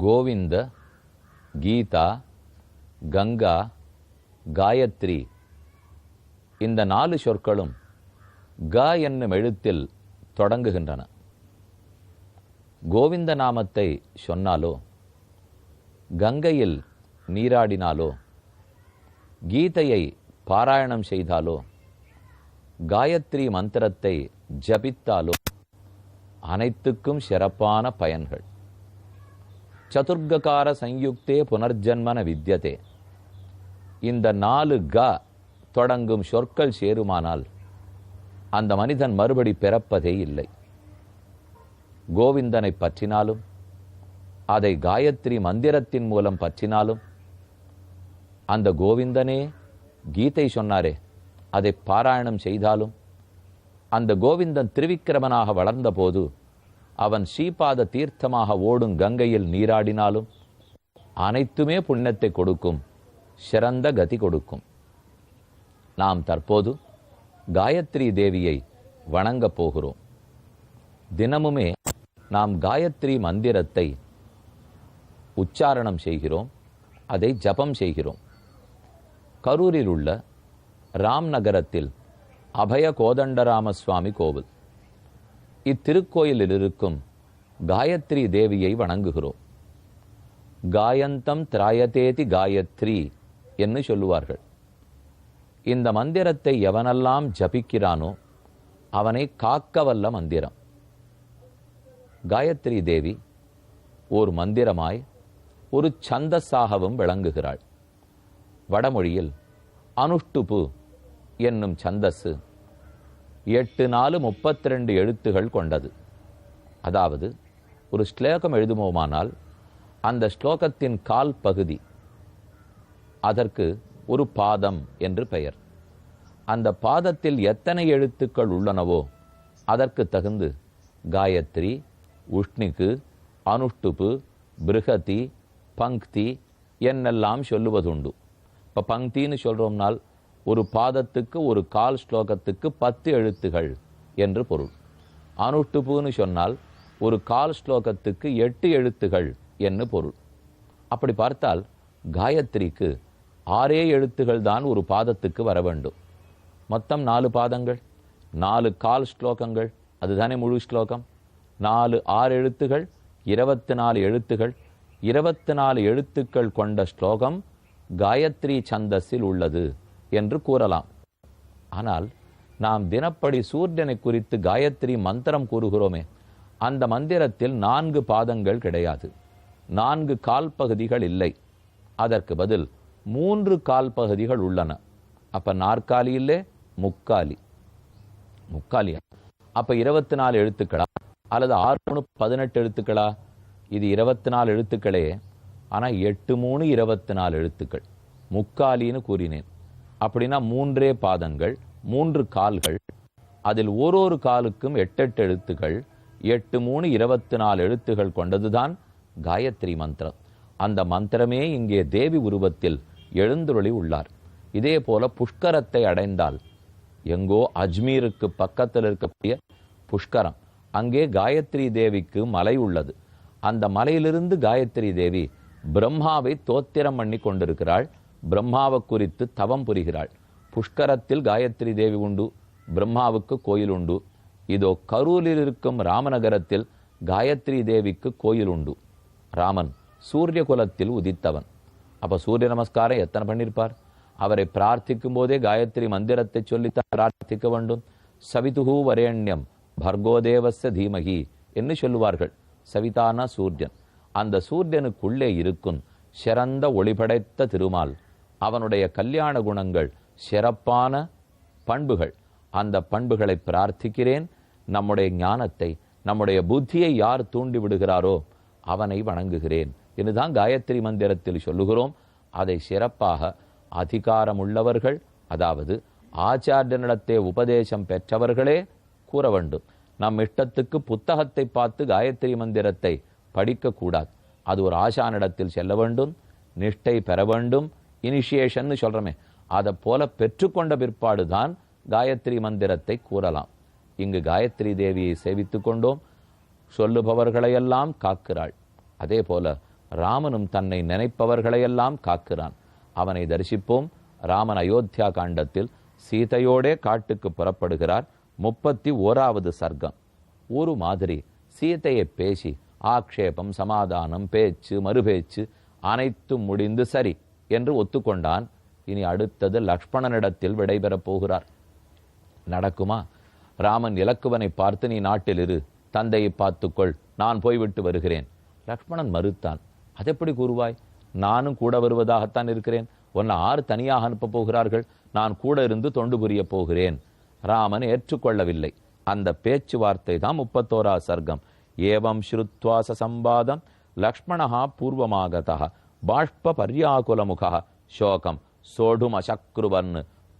கோவிந்த, கீதா, கங்கா, காயத்ரி இந்த 4 சொற்களும் க என்னும் எழுத்தில் தொடங்குகின்றன. கோவிந்த நாமத்தை சொன்னாலோ, கங்கையில் நீராடினாலோ, கீதையை பாராயணம் செய்தாலோ, காயத்ரி மந்திரத்தை ஜபித்தாலோ அனைத்துக்கும் சிறப்பான பயன்கள். சதுர்ககார சயுக்தே புனர்ஜன்மன வித்யதே. இந்த 4 க தொடங்கும் சொற்கள் சேருமானால் அந்த மனிதன் மறுபடி பிறப்பதே இல்லை. கோவிந்தனை பற்றினாலும், அதை காயத்ரி மந்திரத்தின் மூலம் பற்றினாலும், அந்த கோவிந்தனே கீதை சொன்னாரே அதை பாராயணம் செய்தாலும், அந்த கோவிந்தன் திருவிக்கிரமனாக வளர்ந்த போது அவன் ஸ்ரீபாத தீர்த்தமாக ஓடும் கங்கையில் நீராடினாலும் அனைத்துமே புண்ணியத்தை கொடுக்கும், சிறந்த கதி கொடுக்கும். நாம் தற்போது காயத்ரி தேவியை வணங்கப் போகிறோம். தினமுமே நாம் காயத்ரி மந்திரத்தை உச்சாரணம் செய்கிறோம், அதை ஜபம் செய்கிறோம். கரூரில் உள்ள ராம் நகரத்தில் அபய கோதண்டராம சுவாமி கோவில், இத்திருக்கோயிலில் இருக்கும் காயத்ரி தேவியை வணங்குகிறோம். காயந்தம் திராயதேதி காயத்ரி என்று சொல்லுவார்கள். இந்த மந்திரத்தை எவனெல்லாம் ஜபிக்கிறானோ அவனை காக்க வல்ல மந்திரம். காயத்ரி தேவி ஒரு மந்திரமாய் ஒரு சந்தஸாகவும் விளங்குகிறாள். வடமொழியில் அனுஷ்டுப்பு என்னும் சந்தஸ் 8×4=32 எழுத்துகள் கொண்டது. அதாவது ஒரு ஸ்லோகம் எழுதுமோமானால் அந்த ஸ்லோகத்தின் கால் பகுதி, அதற்கு ஒரு பாதம் என்று பெயர். அந்த பாதத்தில் எத்தனை எழுத்துக்கள் உள்ளனவோ அதற்கு தகுந்து காயத்ரி, உஷ்ணிக்கு, அனுஷ்டுப்பு, பிருகதி, பங்க்தி என்னெல்லாம் சொல்லுவதுண்டு. இப்போ பங்க்தின்னு சொல்கிறோம்னால் ஒரு பாதத்துக்கு ஒரு கால் ஸ்லோகத்துக்கு 10 எழுத்துகள் என்று பொருள். அனுஷ்டுப்புன்னு சொன்னால் ஒரு கால் ஸ்லோகத்துக்கு 8 எழுத்துகள் என்று பொருள். அப்படி பார்த்தால் காயத்ரிக்கு 6 எழுத்துகள் தான் ஒரு பாதத்துக்கு வர வேண்டும். மொத்தம் 4 பாதங்கள், 4 கால் ஸ்லோகங்கள், அதுதானே முழு ஸ்லோகம். 4 6 எழுத்துகள், 24 எழுத்துகள். 24 எழுத்துக்கள் கொண்ட ஸ்லோகம் காயத்ரி சந்தஸில் உள்ளது என்று கூறலாம். ஆனால் நாம் தினப்படி சூரியனை குறித்து காயத்ரி மந்திரம் கூறுகிறோமே, அந்த மந்திரத்தில் 4 பாதங்கள் கிடையாது, 4 கால் பகுதிகள் இல்லை. அதற்கு பதில் 3 கால் பகுதிகள் உள்ளன. அப்ப நாற்காலி இல்லை, முக்காலி. முக்காலியா? அப்ப 24 எழுத்துக்களா அல்லது 6×3=18 எழுத்துக்களா? இது 24 எழுத்துக்களே, ஆனா 8×3=24 எழுத்துக்கள். முக்காலின்னு கூறினேன். அப்படின்னா 3 பாதங்கள், 3 கால்கள், அதில் ஒரு காலுக்கும் 8 எழுத்துக்கள். 8×3=24 எழுத்துக்கள் கொண்டதுதான் காயத்ரி மந்திரம். அந்த மந்திரமே இங்கே தேவி உருவத்தில் எழுந்துருளி உள்ளார். இதே போல புஷ்கரத்தை அடைந்தால், எங்கோ அஜ்மீருக்கு பக்கத்தில் இருக்கக்கூடிய புஷ்கரம், அங்கே காயத்ரி தேவிக்கு மலை உள்ளது. அந்த மலையிலிருந்து காயத்ரி தேவி பிரம்மாவை தோத்திரம் பண்ணி கொண்டிருக்கிறாள். பிரம்மாவை குறித்து தவம் புரிகிறாள். புஷ்கரத்தில் காயத்ரி தேவி உண்டு, பிரம்மாவுக்கு கோயில் உண்டு. இதோ கரூரில் இருக்கும் ராமநகரத்தில் காயத்ரி தேவிக்கு கோயில் உண்டு. ராமன் சூரிய குலத்தில் உதித்தவன். அப்ப சூரிய நமஸ்காரம் எத்தனை பண்ணியிருப்பார்? அவரை பிரார்த்திக்கும் போதே காயத்ரி மந்திரத்தை சொல்லித்தான் பிரார்த்திக்க வேண்டும். சவிதுஹு வரேண்யம் பர்கோதேவஸ்ய தீமகி என்று சொல்லுவார்கள். சவிதானா சூரியன். அந்த சூரியனுக்குள்ளே இருக்கும் சிறந்த ஒளிபடைத்த திருமால், அவனுடைய கல்யாண குணங்கள், சிறப்பான பண்புகள். அந்த பண்புகளை பிரார்த்திக்கிறேன். நம்முடைய ஞானத்தை, நம்முடைய புத்தியை யார் தூண்டி விடுகிறாரோ அவனை வணங்குகிறேன் என்றுதான் காயத்ரி மந்திரத்தில் சொல்லுகிறோம். அதை சிறப்பாக அதிகாரம் உள்ளவர்கள், அதாவது ஆச்சாரியனிடத்தே உபதேசம் பெற்றவர்களே கூற வேண்டும். நம் இஷ்டத்துக்கு புத்தகத்தை பார்த்து காயத்ரி மந்திரத்தை படிக்கக்கூடாது. அது ஒரு ஆசானிடத்தில் செல்ல வேண்டும், நிஷ்டை பெற வேண்டும். இனிஷியேஷன் சொல்றமே, அதை போல பெற்றுக்கொண்ட பிற்பாடுதான் காயத்ரி மந்திரத்தை கூறலாம். இங்கு காயத்ரி தேவியை சேவித்து கொண்டோம், சொல்லுபவர்களையெல்லாம் காக்கிறாள். அதே போல ராமனும் தன்னை நினைப்பவர்களையெல்லாம் காக்கிறான். அவனை தரிசிப்போம். ராமன் அயோத்தியா காண்டத்தில் சீதையோடே காட்டுக்கு புறப்படுகிறார். 31வது சர்க்கம். ஒரு மாதிரி சீதையை பேசி ஆக்ஷேபம், சமாதானம், பேச்சு, மறுபேச்சு அனைத்தும் முடிந்து சரி என்று ஒத்துக்கொண்டான். இனி அடுத்தது லக்ஷ்மணனிடத்தில் விடைபெறப் போகிறார். நடக்குமா? ராமன் இலக்குவனை பார்த்து, நீ நாட்டில் இரு, தந்தையை பார்த்துக்கொள், நான் போய்விட்டு வருகிறேன். லக்ஷ்மணன் மறுத்தான். அதெப்படி கூறுவாய்? நானும் கூட வருவதாகத்தான் இருக்கிறேன். உன்னை ஆறு தனியாக அனுப்ப போகிறார்கள்? நான் கூட இருந்து தொண்டு புரிய போகிறேன். ராமன் ஏற்றுக்கொள்ளவில்லை. அந்த பேச்சுவார்த்தை தான் 31வது சர்க்கம். ஏவம் ஸ்ருத்வாச சம்பாதம் லக்ஷ்மணஹா பூர்வமாகதா பாஷ்ப பர்யாகுலமுகா சோகம் சோடும் அசக்ருவன்.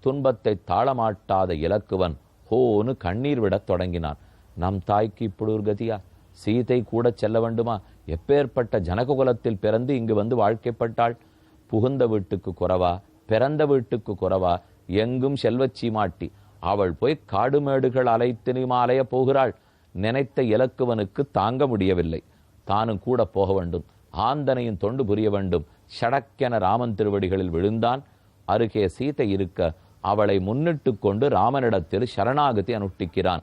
துன்பத்தை தாளமாட்டாத இலக்குவன் ஹோனு கண்ணீர் விடத் தொடங்கினான். நம் தாய்க்கு இப்படி ஒரு கதியா? சீதை கூட செல்ல வேண்டுமா? எப்பேற்பட்ட ஜனகுலத்தில் பிறந்து இங்கு வந்து வாழ்க்கைப்பட்டாள். புகுந்த வீட்டுக்கு குறவா, பிறந்த வீட்டுக்கு குறவா, எங்கும் செல்வச்சி மாட்டி அவள் போய் காடுமேடுகள் அலைத்தினிமா அலைய போகிறாள். நினைத்த இலக்குவனுக்கு தாங்க முடியவில்லை. தானும் கூட போக வேண்டும், ஆந்தனையும் தொண்டு புரிய வேண்டும். ஷடக்கென ராமன் திருவடிகளில் விழுந்தான். அருகே சீதை இருக்க அவளை முன்னிட்டு கொண்டு ராமனிடத்தில் சரணாகதி அனுஷ்டிக்கிறான்.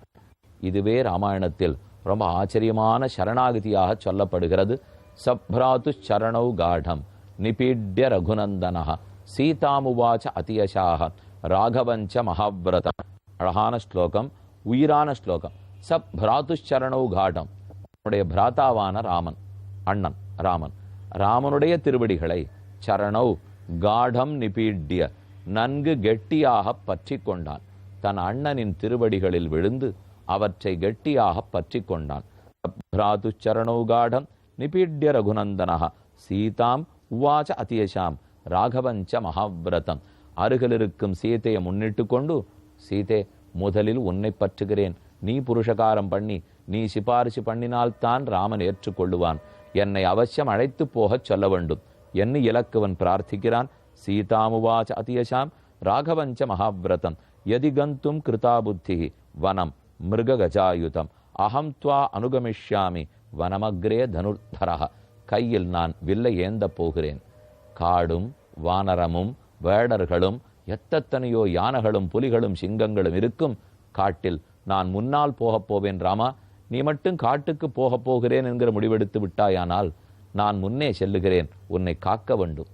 இதுவே ராமாயணத்தில் ரொம்ப ஆச்சரியமான சரணாகதியாக சொல்லப்படுகிறது. சப்ராது சரணௌ காடம் நிபீட்ய ரகுநந்தனஹ சீதாமுவாச்ச அதியசாக ராகவஞ்ச மகாவிரதம். அழகான ஸ்லோகம், உயிரான ஸ்லோகம். சப்ராது சரணௌ காடம். அவனுடைய பிராதாவான ராமன், அண்ணன் ராமன், ராமனுடைய திருவடிகளை சரணௌ காடம் நிபீட்ய நன்கு கெட்டியாக பற்றி கொண்டான். தன் அண்ணனின் திருவடிகளில் விழுந்து அவற்றை கெட்டியாக பற்றி கொண்டான். பிராது சரணௌ காடம் நிபீட்ய ரகுநந்தனஹ சீதாம் உவாச்ச அதியசாம் ராகவஞ்ச மகாவிரதம். அருகிலிருக்கும் சீதையை முன்னிட்டு கொண்டு, சீதே, முதலில் உன்னை பற்றுகிறேன். நீ புருஷகாரம் பண்ணி, நீ சிபாரிசு பண்ணினால்தான் ராமன் ஏற்றுக்கொள்ளுவான். என்னை அவசியம் அழைத்து போகச் சொல்ல வேண்டும் என்று இலக்குவன் பிரார்த்திக்கிறான். சீதாமுவாச்ச அதியசாம் ராகவஞ்ச மகாவிரதம் யதி கந்தும் கிருதா புத்தி வனம் மிருககஜாயுதம் அகம் துவா அனுகமிஷ்யாமி வனமக்ரே தனுர்தரஹ. கையில் நான் வில்லை ஏந்த போகிறேன். காடும் வானரமும் வேடர்களும் எத்தனையோ யானைகளும் புலிகளும் சிங்கங்களும் இருக்கும் காட்டில் நான் முன்னால் போகப் போவேன். ராமா, நீ மட்டும் காட்டுக்கு போகப் போகிறேன் என்கிற முடிவெடுத்து விட்டாயானால் நான் முன்னே செல்லுகிறேன், உன்னை காக்க வேண்டும்.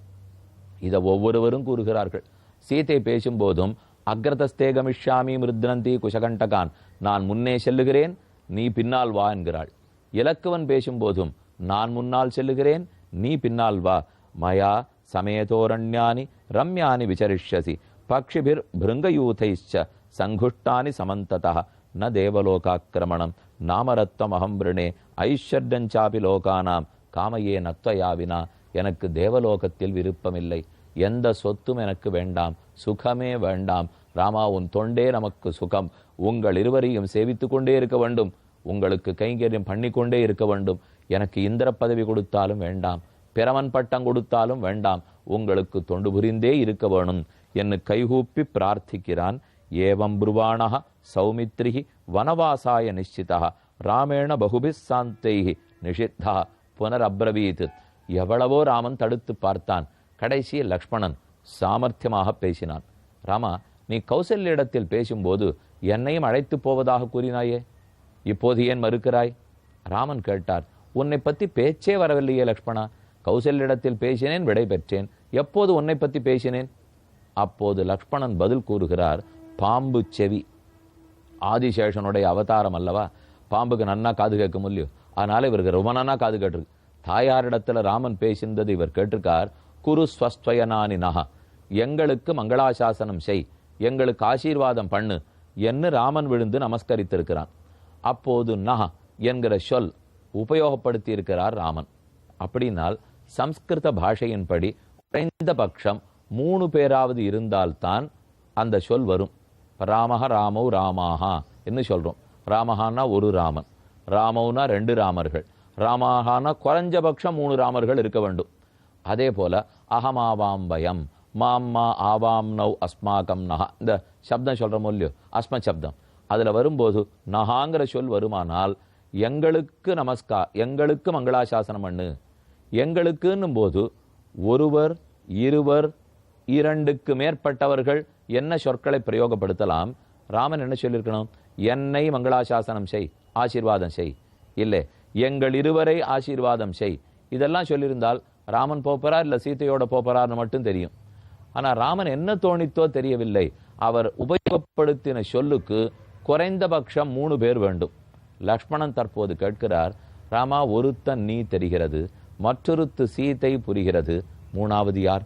இதை ஒவ்வொருவரும் கூறுகிறார்கள். சீதை பேசும்போதும் அக்ரதஸ்தே கமிஷ்யாமி மிருத்னந்தி குஷகண்டகான், நான் முன்னே செல்லுகிறேன், நீ பின்னால் வா என்கிறாள். இலக்குவன் பேசும்போதும் நான் முன்னால் செல்லுகிறேன், நீ பின்னால் வா. மயா சமேதோரண்யானி ரம்யானி விசரிஷ்யசி பக்ஷிபிர் பிருங்கயூதைச்ச சங்குஷ்டானி சமந்ததா ந தேவலோகாக்கிரமணம் நாமரத்வம் அகம் விருணே ஐஸ்வர்யஞ்சாபி லோகானாம் காமையே நத்வயாவினா. எனக்கு தேவலோகத்தில் விருப்பமில்லை, எந்த சொத்தும் எனக்கு வேண்டாம், சுகமே வேண்டாம். ராமா, உன் தொண்டே நமக்கு சுகம். உங்கள் இருவரையும் சேவித்து கொண்டே இருக்க வேண்டும், உங்களுக்கு கைங்கரியம் பண்ணிக்கொண்டே இருக்க வேண்டும். எனக்கு இந்திர பதவி கொடுத்தாலும் வேண்டாம், பிரமன் பட்டம் கொடுத்தாலும் வேண்டாம், உங்களுக்கு தொண்டு புரிந்தே இருக்க வேணும் என்று கைகூப்பி பிரார்த்திக்கிறான். ஏவம் புருவாணஹ சௌமித்ரிஹி வனவாசாய நிச்சிதா ராமேண பகுபிஸ் சாந்தைஹி நிஷித்தா புனரப்ரவீத். எவ்வளவோ ராமன் தடுத்து பார்த்தான். கடைசியில் லக்ஷ்மணன் சாமர்த்தியமாக பேசினான். ராமா, நீ கௌசல்யிடத்தில் பேசும்போது என்னையும் அழைத்து போவதாக கூறினாயே, இப்போது ஏன் மறுக்கிறாய்? ராமன் கேட்டார். உன்னை பற்றி பேச்சே வரவில்லையே லக்ஷ்மணா. கௌசல்யிடத்தில் பேசினேன், விடை பெற்றேன். எப்போது உன்னை பற்றி பேசினேன்? அப்போது லக்ஷ்மணன் பதில் கூறுகிறார். பாம்பு செவி, ஆதிசேஷனுடைய அவதாரம் அல்லவா. பாம்புக்கு நன்னா காது கேட்க முடியும், அதனால இவருக்கு ரொம்ப நன்னா காது கேட்டிருக்கு. தாயாரிடத்துல ராமன் பேசினது இவர் கேட்டிருக்கார். குரு ஸ்வஸ்துவயனானி நகா, எங்களுக்கு மங்களாசாசனம் செய், எங்களுக்கு ஆசீர்வாதம் பண்ணு என்று ராமன் விழுந்து நமஸ்கரித்திருக்கிறான். அப்போது நஹ என்கிற சொல் உபயோகப்படுத்தி இருக்கிறார் ராமன். அப்படின்னால் சம்ஸ்கிருத பாஷையின்படி குறைந்த பட்சம் 3 பேராவது இருந்தால்தான் அந்த சொல் வரும். ராமஹ ராமௌ ராமாஹா என்று சொல்றோம். ராமஹானா ஒரு ராமன், ராமௌனா 2 ராமர்கள், ராமாஹானா குறைஞ்சபட்சம் 3 ராமர்கள் இருக்க வேண்டும். அதே போல அகமாவாம்பயம் மாம்மா ஆவாம் நவ் அஸ்மாகம் நஹா, இந்த சப்தம் சொல்கிறோமோ இல்லையோ அஸ்ம சப்தம், அதில் வரும்போது நஹாங்கிற சொல் வருமானால் எங்களுக்கு எங்களுக்கு மங்களாசாசனம் பண்ணு. எங்களுக்குன்னும் போது ஒருவர், இருவர், இரண்டுக்கு மேற்பட்டவர்கள் என்ன சொற்களை பிரயோகப்படுத்தலாம். ராமன் என்ன சொல்லியிருக்கணும்? என்னை மங்களாசாசனம் செய், ஆசீர்வாதம் செய். இல்லை, எங்கள் இருவரை ஆசீர்வாதம் செய். இதெல்லாம் சொல்லியிருந்தால் ராமன் போப்பறார் இல்லை சீத்தையோட போப்பறார்னு மட்டும் தெரியும். ஆனால் ராமன் என்ன தோணித்தோ தெரியவில்லை. அவர் உபயோகப்படுத்தின சொல்லுக்கு குறைந்தபட்சம் 3 பேர் வேண்டும். லக்ஷ்மணன் தற்போது கேட்கிறார், ராமா, ஒருத்தன் நீ தெரிகிறது, மற்றொருத்து சீதை புரிகிறது, 3வது யார்?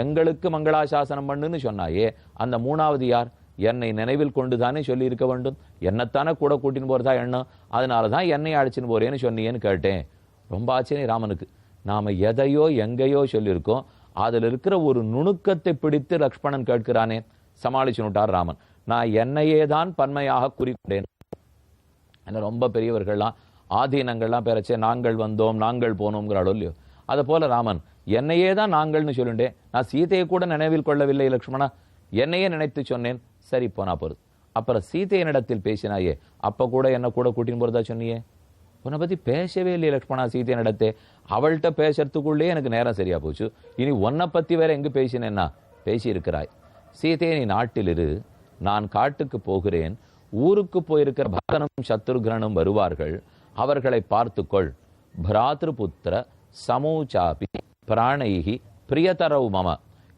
எங்களுக்கு மங்களாசாசனம் பண்ணுன்னு சொன்னாயே, அந்த 3வது யார்? என்னை நினைவில் கொண்டுதானே சொல்லி இருக்க வேண்டும். என்னத்தானே கூட கூட்டின்னு போறதா எண்ணம், அதனால தான் என்னை அழைச்சின்னு போறேன்னு சொன்னியேன்னு கேட்டேன். ரொம்ப ஆச்சரியம் ராமனுக்கு. நாம எதையோ எங்கேயோ சொல்லியிருக்கோம், அதில் இருக்கிற ஒரு நுணுக்கத்தை பிடித்து லக்ஷ்மணன் கேட்கிறானே. சமாளிச்சுட்டார் ராமன். நான் என்னையே தான் பன்மையாக குறிக்கொண்டேன். ரொம்ப பெரியவர்கள்லாம் ஆதீனங்கள்லாம் பேரச்சே நாங்கள் வந்தோம் நாங்கள் போனோம்ங்கிறாளோ இல்லையோ, அதை போல ராமன் என்னையே தான் நாங்கள்னு சொல்லிட்டேன். நான் சீதையை கூட நினைவில் கொள்ளவில்லை லக்ஷ்மணா, என்னையே நினைத்து சொன்னேன். சரி, போனா போறது. அப்புறம் சீதையனிடத்தில் பேசினாயே, அப்ப கூட என்ன கூட கூட்டின்னு போறதா சொன்னியே. உன்னை பத்தி பேசவே இல்லையே லக்ஷ்மணா சீதையனிடத்தே. அவள்கிட்ட பேசுறதுக்குள்ளே எனக்கு நேரம் சரியா போச்சு. இனி உன்னை பத்தி வேற எங்கு பேசினேன்னா? பேசியிருக்கிறாய். சீதையை நீ நாட்டில் இரு, நான் காட்டுக்கு போகிறேன். ஊருக்கு போயிருக்கிற பரதனும் சத்ருக்னனும் வருவார்கள், அவர்களை பார்த்துக்கொள். பிராத்ருபுத்திர சமூச்சாபி பிராணைகி பிரியதரவு மம.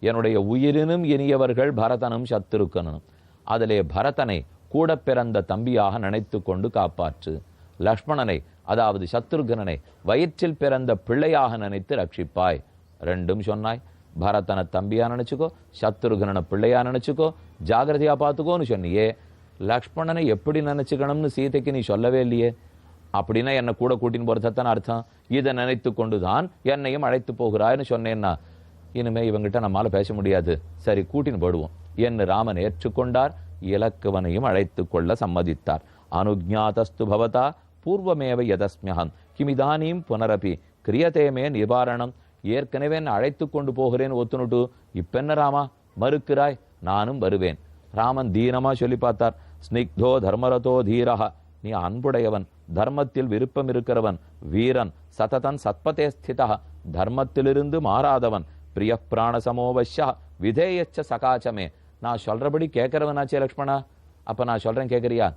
என்னுடைய உயிரினும் இனியவர்கள் பரதனும் சத்ருக்கனும். அதிலே பரதனை கூட பிறந்த தம்பியாக நினைத்து கொண்டு காப்பாற்று. லக்ஷ்மணனை, அதாவது சத்ருகனனை, வயிற்றில் பிறந்த பிள்ளையாக நினைத்து ரட்சிப்பாய். 2ம் சொன்னாய். பரதனை தம்பியா நினைச்சுக்கோ, சத்ருகனனை பிள்ளையா நினைச்சுக்கோ, ஜாகிரதையா பார்த்துக்கோன்னு சொன்னியே. லக்ஷ்மணனை எப்படி நினைச்சுக்கணும்னு சீதைக்கு நீ சொல்லவே இல்லையே. அப்படின்னா என்னை கூட கூட்டின்னு போறதான அர்த்தம். இதை நினைத்து கொண்டுதான் என்னையும் அழைத்து போகிறாய்னு சொன்னேன்னா, இனிமே இவங்கிட்ட நம்மால பேச முடியாது, சரி கூட்டின்னு போடுவோம் என்று ராமன் ஏற்றுக்கொண்டார். இலக்குவனையும் அழைத்து கொள்ள சம்மதித்தார். அனுஜாதஸ்து பவதா பூர்வமேவ யதஸ்மியகம் கிமிதானீம் புனரபி கிரியதேமே நிவாரணம். ஏற்கனவே நான் அழைத்து கொண்டு போகிறேன் ஒத்துனுட்டு, இப்பென்ன ராமா மறுக்கிறாய்? நானும் வருவேன். ராமன் தீனமா சொல்லி பார்த்தார். ஸ்னிக்தோ தர்மரதோ தீரஹ, நீ அன்புடையவன், தர்மத்தில் விருப்பம் இருக்கிறவன், வீரன், சததன் சத்பதே ஸ்திதா, தர்மத்திலிருந்து மாறாதவன், பிரிய பிராண சமோவஷ்யா விதேயச்ச சகாச்சமே. நான் சொல்றபடி கேட்கிறவனாச்சே லக்ஷ்மணா. அப்ப நான் சொல்றேன் கேட்கறியா?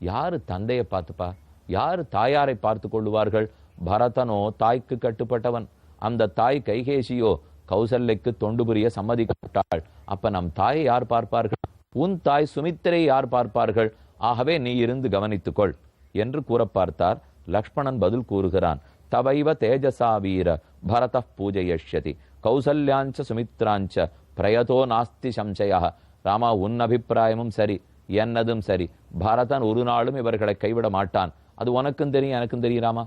யாரு தந்தையை பார்த்துப்பா, யாரு தாயாரை பார்த்து கொள்ளுவார்கள்? பரதனோ தாய்க்கு கட்டுப்பட்டவன், அந்த தாய் கைகேசியோ கௌசல்யக்கு தொண்டு புரிய சம்மதிக்கப்பட்டாள். அப்ப நம் தாயை யார் பார்ப்பார்கள்? உன் தாய் சுமித்திரை யார் பார்ப்பார்கள்? ஆகவே நீ இருந்து கவனித்துக்கொள் என்று கூற பார்த்தார். லக்ஷ்மணன் பதில் கூறுகிறான். தவைவ தேஜசா வீர பரத பூஜயஷ்யதி கௌசல்யாஞ்ச சுமித்ராஞ்ச பிரயதோ நாஸ்தி சம்சயா. ராமா, உன் அபிப்பிராயமும் சரி, என்னதும் சரி. பரதன் ஒரு நாளும் இவர்களை கைவிட மாட்டான். அது உனக்கும் தெரியும், எனக்கும் தெரியும் ராமா.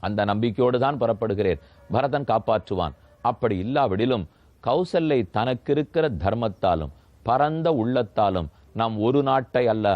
அந்த நம்பிக்கையோடு தான் புறப்படுகிறேன். பரதன் காப்பாற்றுவான். அப்படி இல்லாவிடிலும் கௌசல்யை தனக்கு இருக்கிற தர்மத்தாலும் பரந்த உள்ளத்தாலும் நாம் ஒரு நாட்டை அல்ல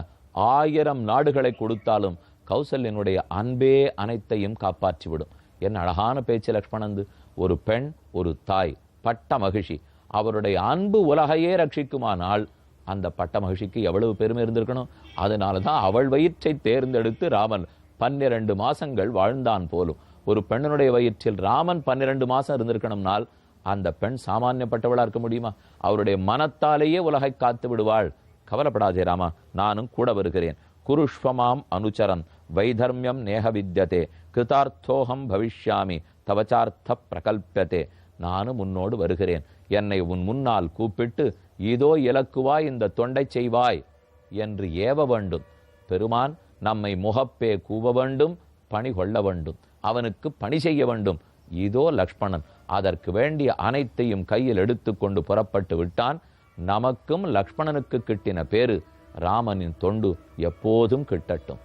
1000 நாடுகளை கொடுத்தாலும் கௌசல்யனுடைய அன்பே அனைத்தையும் காப்பாற்றிவிடும். என்ன அழகான பேச்சு லக்ஷ்மணந்து. ஒரு பெண், ஒரு தாய், பட்ட மகிழ்ச்சி, அவருடைய அன்பு உலகையே ரட்சிக்குமானால் அந்த பட்ட மகிழ்ச்சிக்கு எவ்வளவு பெருமை இருந்திருக்கணும். அதனாலதான் அவள் வயிற்றை தேர்ந்தெடுத்து ராமன் 12 மாசங்கள் வாழ்ந்தான் போலும். ஒரு பெண்ணுடைய வயிற்றில் ராமன் 12 மாசம் இருந்திருக்கணும்னால் அந்த பெண் சாமானியப்பட்டவளா இருக்க முடியுமா? அவருடைய மனத்தாலேயே உலகை காத்து விடுவாள். கவலைப்படாதே ராமா, நானும் கூட வருகிறேன். குருஷ்வமாம் அனுச்சரன் வைதர்மியம் நேக வித்யதே கிருதார்த்தோகம் பவிஷ்யாமி தவச்சார்த்த பிரகல்பதே. நானும் உன்னோடு வருகிறேன். என்னை உன் முன்னால் கூப்பிட்டு இதோ இலக்குவா இந்த தொண்டை செய்வாய் என்று ஏவ வேண்டும். பெருமான் நம்மை முகப்பே கூவ வேண்டும், பணி கொள்ள வேண்டும், அவனுக்கு பணி செய்ய வேண்டும். இதோ லக்ஷ்மணன் அதற்கு வேண்டிய அனைத்தையும் கையில் எடுத்துக்கொண்டு புறப்பட்டு விட்டான். நமக்கும் லக்ஷ்மணனுக்கு கிட்டின பேரு ராமனின் தொண்டு எப்போதும் கிட்டட்டும்.